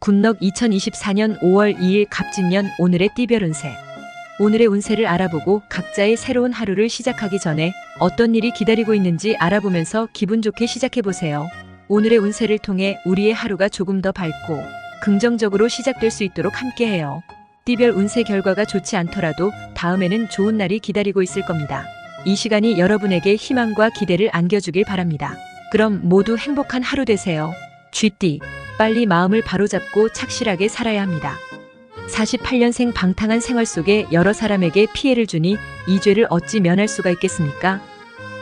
군럭 2024년 5월 2일 갑진년 오늘의 띠별 운세. 오늘의 운세를 알아보고 각자의 새로운 하루를 시작하기 전에 어떤 일이 기다리고 있는지 알아보면서 기분 좋게 시작해보세요. 오늘의 운세를 통해 우리의 하루가 조금 더 밝고 긍정적으로 시작될 수 있도록 함께해요. 띠별 운세 결과가 좋지 않더라도 다음에는 좋은 날이 기다리고 있을 겁니다. 이 시간이 여러분에게 희망과 기대를 안겨주길 바랍니다. 그럼 모두 행복한 하루 되세요. 쥐띠, 빨리 마음을 바로잡고 착실하게 살아야 합니다. 48년생 방탕한 생활 속에 여러 사람에게 피해를 주니 이 죄를 어찌 면할 수가 있겠습니까?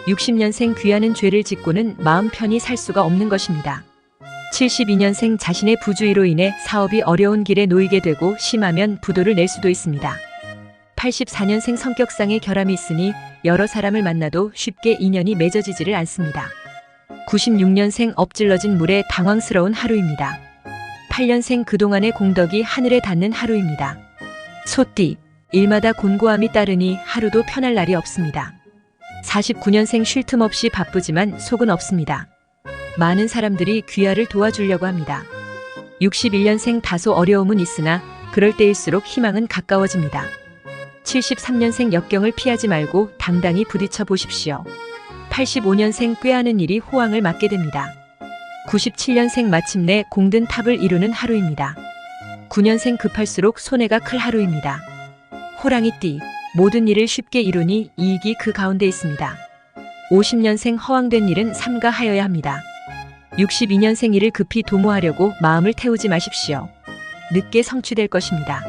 60년생 귀하는 죄를 짓고는 마음 편히 살 수가 없는 것입니다. 72년생 자신의 부주의로 인해 사업이 어려운 길에 놓이게 되고 심하면 부도를 낼 수도 있습니다. 84년생 성격상의 결함이 있으니 여러 사람을 만나도 쉽게 인연이 맺어지지를 않습니다. 96년생 엎질러진 물에 당황스러운 하루입니다. 8년생 그동안의 공덕이 하늘에 닿는 하루입니다. 소띠, 일마다 곤고함이 따르니 하루도 편할 날이 없습니다. 49년생 쉴 틈 없이 바쁘지만 속은 없습니다. 많은 사람들이 귀하를 도와주려고 합니다. 61년생 다소 어려움은 있으나 그럴 때일수록 희망은 가까워집니다. 73년생 역경을 피하지 말고 당당히 부딪혀 보십시오. 85년생 꾀하는 일이 호황을 맞게 됩니다. 97년생 마침내 공든 탑을 이루는 하루입니다. 9년생 급할수록 손해가 클 하루입니다. 호랑이띠, 모든 일을 쉽게 이루니 이익이 그 가운데 있습니다. 50년생 허황된 일은 삼가하여야 합니다. 62년생 일을 급히 도모하려고 마음을 태우지 마십시오. 늦게 성취될 것입니다.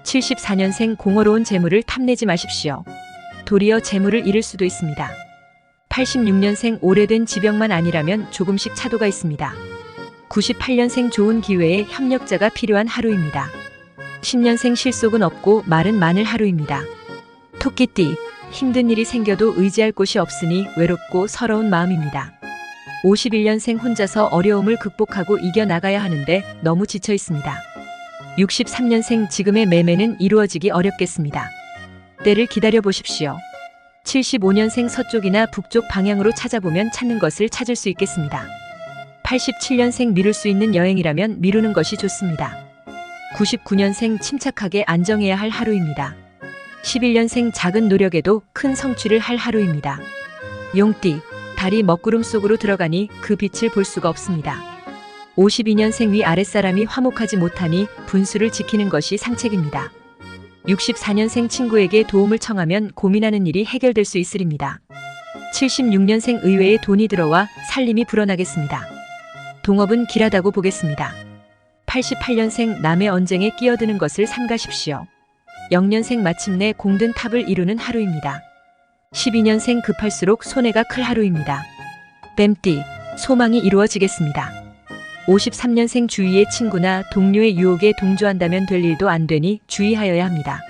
74년생 공허로운 재물을 탐내지 마십시오. 도리어 재물을 잃을 수도 있습니다. 86년생 오래된 지병만 아니라면 조금씩 차도가 있습니다. 98년생 좋은 기회에 협력자가 필요한 하루입니다. 10년생 실속은 없고 말은 많을 하루입니다. 토끼띠, 힘든 일이 생겨도 의지할 곳이 없으니 외롭고 서러운 마음입니다. 51년생 혼자서 어려움을 극복하고 이겨나가야 하는데 너무 지쳐 있습니다. 63년생 지금의 매매는 이루어지기 어렵겠습니다. 때를 기다려 보십시오. 75년생 서쪽이나 북쪽 방향으로 찾아보면 찾는 것을 찾을 수 있겠습니다. 87년생 미룰 수 있는 여행이라면 미루는 것이 좋습니다. 99년생 침착하게 안정해야 할 하루입니다. 11년생 작은 노력에도 큰 성취를 할 하루입니다. 용띠, 달이 먹구름 속으로 들어가니 그 빛을 볼 수가 없습니다. 52년생 위 아랫사람이 화목하지 못하니 분수를 지키는 것이 상책입니다. 64년생 친구에게 도움을 청하면 고민하는 일이 해결될 수 있으리입니다. 76년생 의외에 돈이 들어와 살림이 불어나겠습니다. 동업은 길하다고 보겠습니다. 88년생 남의 언쟁에 끼어드는 것을 삼가십시오. 0년생 마침내 공든 탑을 이루는 하루입니다. 12년생 급할수록 손해가 클 하루입니다. 뱀띠, 소망이 이루어지겠습니다. 53년생 주위의 친구나 동료의 유혹에 동조한다면 될 일도 안 되니 주의하여야 합니다.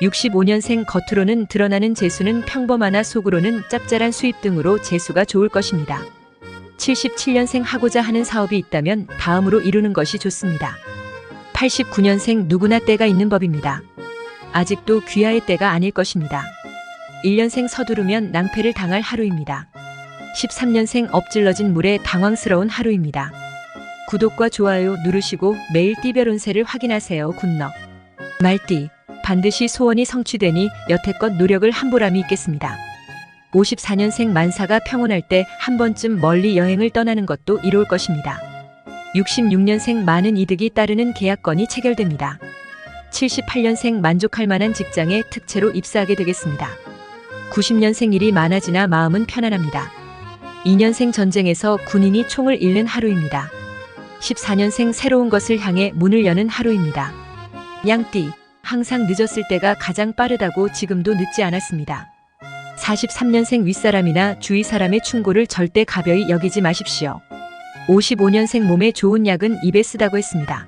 65년생 겉으로는 드러나는 재수는 평범하나 속으로는 짭짤한 수입 등으로 재수가 좋을 것입니다. 77년생 하고자 하는 사업이 있다면 다음으로 이루는 것이 좋습니다. 89년생 누구나 때가 있는 법입니다. 아직도 귀하의 때가 아닐 것입니다. 1년생 서두르면 낭패를 당할 하루입니다. 13년생 엎질러진 물에 당황스러운 하루입니다. 구독과 좋아요 누르시고 매일 띠별 운세를 확인하세요. 군럭. 말띠, 반드시 소원이 성취되니 여태껏 노력을 한 보람이 있겠습니다. 54년생 만사가 평온할 때 한 번쯤 멀리 여행을 떠나는 것도 이로울 것입니다. 66년생 많은 이득이 따르는 계약건이 체결됩니다. 78년생 만족할 만한 직장에 특채로 입사하게 되겠습니다. 90년생 일이 많아지나 마음은 편안합니다. 2년생 전쟁에서 군인이 총을 잃는 하루입니다. 14년생 새로운 것을 향해 문을 여는 하루입니다. 양띠, 항상 늦었을 때가 가장 빠르다고 지금도 늦지 않았습니다. 43년생 윗사람이나 주위 사람의 충고를 절대 가벼이 여기지 마십시오. 55년생 몸에 좋은 약은 입에 쓰다고 했습니다.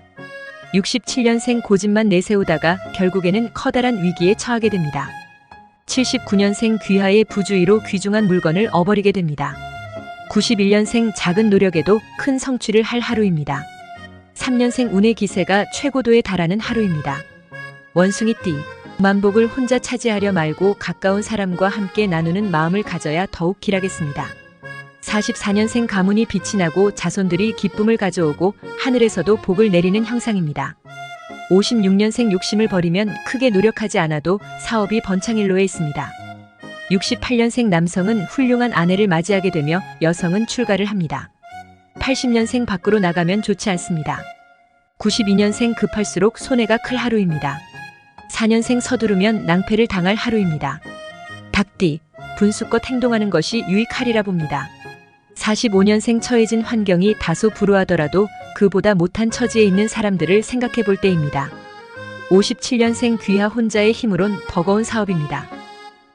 67년생 고집만 내세우다가 결국에는 커다란 위기에 처하게 됩니다. 79년생 귀하의 부주의로 귀중한 물건을 얻어버리게 됩니다. 91년생 작은 노력에도 큰 성취를 할 하루입니다. 3년생 운의 기세가 최고도에 달하는 하루입니다. 원숭이띠, 만복을 혼자 차지하려 말고 가까운 사람과 함께 나누는 마음을 가져야 더욱 길하겠습니다. 44년생 가문이 빛이 나고 자손들이 기쁨을 가져오고 하늘에서도 복을 내리는 형상입니다. 56년생 욕심을 버리면 크게 노력하지 않아도 사업이 번창일로에 있습니다. 68년생 남성은 훌륭한 아내를 맞이하게 되며 여성은 출가를 합니다. 80년생 밖으로 나가면 좋지 않습니다. 92년생 급할수록 손해가 클 하루입니다. 4년생 서두르면 낭패를 당할 하루입니다. 닭띠, 분수껏 행동하는 것이 유익하리라 봅니다. 45년생 처해진 환경이 다소 불우하더라도 그보다 못한 처지에 있는 사람들을 생각해 볼 때입니다. 57년생 귀하 혼자의 힘으론 버거운 사업입니다.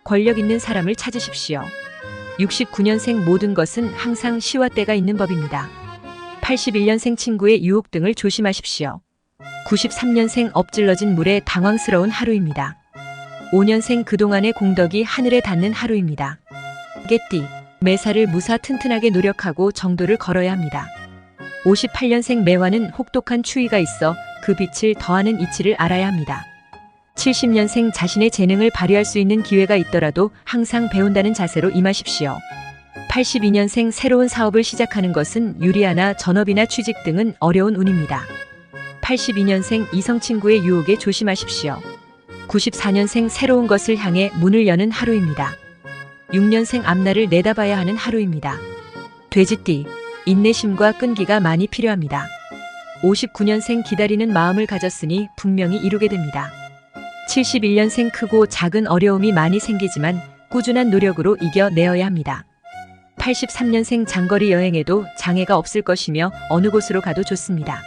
권력 있는 사람을 찾으십시오. 69년생 모든 것은 항상 시와 때가 있는 법입니다. 81년생 친구의 유혹 등을 조심하십시오. 93년생 엎질러진 물에 당황스러운 하루입니다. 5년생 그동안의 공덕이 하늘에 닿는 하루입니다. 개띠, 매사를 무사 튼튼하게 노력하고 정도를 걸어야 합니다. 58년생 매화는 혹독한 추위가 있어 그 빛을 더하는 이치를 알아야 합니다. 70년생 자신의 재능을 발휘할 수 있는 기회가 있더라도 항상 배운다는 자세로 임하십시오. 82년생 새로운 사업을 시작하는 것은 유리하나 전업이나 취직 등은 어려운 운입니다. 82년생 이성 친구의 유혹에 조심하십시오. 94년생 새로운 것을 향해 문을 여는 하루입니다. 6년생 앞날을 내다봐야 하는 하루입니다. 돼지띠, 인내심과 끈기가 많이 필요합니다. 59년생 기다리는 마음을 가졌으니 분명히 이루게 됩니다. 71년생 크고 작은 어려움이 많이 생기지만 꾸준한 노력으로 이겨내어야 합니다. 83년생 장거리 여행에도 장애가 없을 것이며 어느 곳으로 가도 좋습니다.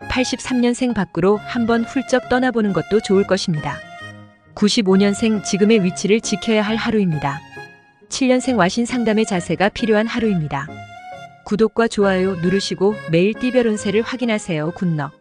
83년생 밖으로 한번 훌쩍 떠나보는 것도 좋을 것입니다. 95년생 지금의 위치를 지켜야 할 하루입니다. 7년생 와신 상담의 자세가 필요한 하루입니다. 구독과 좋아요 누르시고 매일 띠별 운세를 확인하세요. 굿럭.